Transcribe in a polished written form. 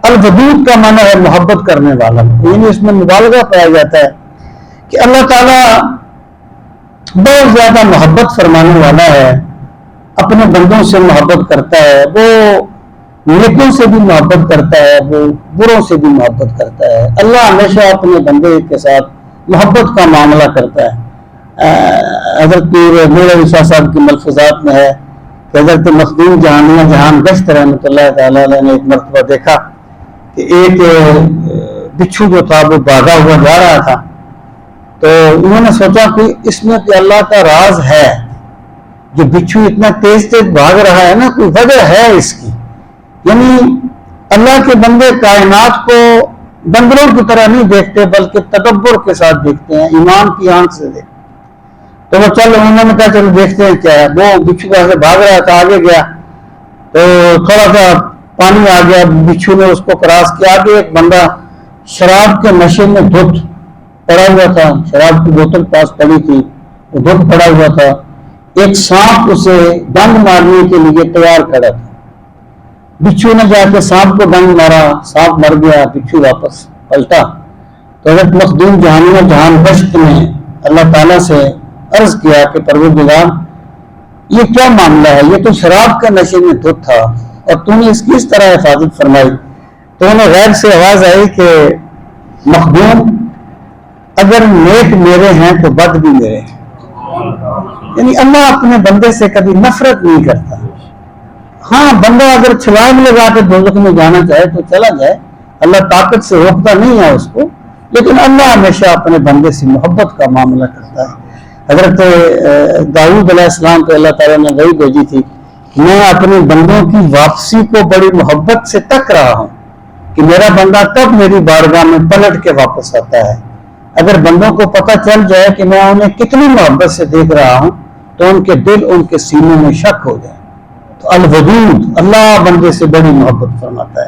الودود کا معنی ہے محبت کرنے والا، یعنی اس میں مبالغہ پایا جاتا ہے کہ اللہ تعالیٰ بہت زیادہ محبت فرمانے والا ہے، اپنے بندوں سے محبت کرتا ہے، وہ نیکوں سے بھی محبت کرتا ہے، وہ بروں سے بھی محبت کرتا ہے۔ اللہ ہمیشہ اپنے بندے کے ساتھ محبت کا معاملہ کرتا ہے۔ حضرت پیر میر علی شاہ صاحب کی ملفوظات میں ہے کہ حضرت مخدوم جہانیہ جہان گشت رحمۃ اللہ تعالیٰ علیہ نے ایک مرتبہ دیکھا کہ ایک بچھو جو تھا وہ بھاگا ہوا جا رہا تھا، تو انہوں نے سوچا کہ اس میں کہ اللہ کا راز ہے، جو بچھو اتنا تیز تیز بھاگ رہا ہے نا، کوئی وجہ ہے اس کی، یعنی اللہ کے بندے کائنات کو بندروں کی طرح نہیں دیکھتے بلکہ تدبر کے ساتھ دیکھتے ہیں، ایمان کی آنکھ سے دیکھتے ہیں۔ تو وہ انہوں نے کہا چلو دیکھتے ہیں کیا ہے۔ وہ بچھو سے بھاگ رہا تھا، آگے گیا تو تھوڑا سا پانی آ گیا، بچھو نے اس کو کراس کیا، آگے ایک بندہ شراب کے نشے میں دھت پڑا ہوا تھا، شراب کی بوتل پاس پڑی تھی، وہ دھت پڑا ہوا تھا، ایک سانپ اسے ڈنگ مارنے کے لیے تیار کھڑا تھا۔ بچھو نے جا کے سانپ کو ڈنگ مارا، سانپ مر گیا، بچھو واپس پلٹا۔ تو حضرت مخدوم جہانیہ جہان گشت نے اللہ تعالیٰ سے عرض کیا کہ پروردگار یہ کیا معاملہ ہے، یہ تو شراب کے نشے میں دھت تھا اور تو نے اس کی اس طرح حفاظت فرمائی۔ تو انہیں غیر سے آواز آئی کہ مخدوم اگر نیک میرے ہیں تو بد بھی میرے ہیں، یعنی اللہ اپنے بندے سے کبھی نفرت نہیں کرتا۔ ہاں بندہ اگر چھلانگ لگا کے دوزخ میں جانا چاہے تو چلا جائے، اللہ طاقت سے روکتا نہیں ہے اس کو، لیکن اللہ ہمیشہ اپنے بندے سے محبت کا معاملہ کرتا ہے۔ حضرت داؤد علیہ السلام پہ اللہ تعالیٰ نے وحی بھیجی تھی، میں اپنے بندوں کی واپسی کو بڑی محبت سے تک رہا ہوں کہ میرا بندہ کب میری بارگاہ میں پلٹ کے واپس آتا ہے۔ اگر بندوں کو پتہ چل جائے کہ میں انہیں کتنی محبت سے دیکھ رہا ہوں تو ان کے دل ان کے سینوں میں شک ہو جائے۔ تو الودود، اللہ بندے سے بڑی محبت فرماتا ہے۔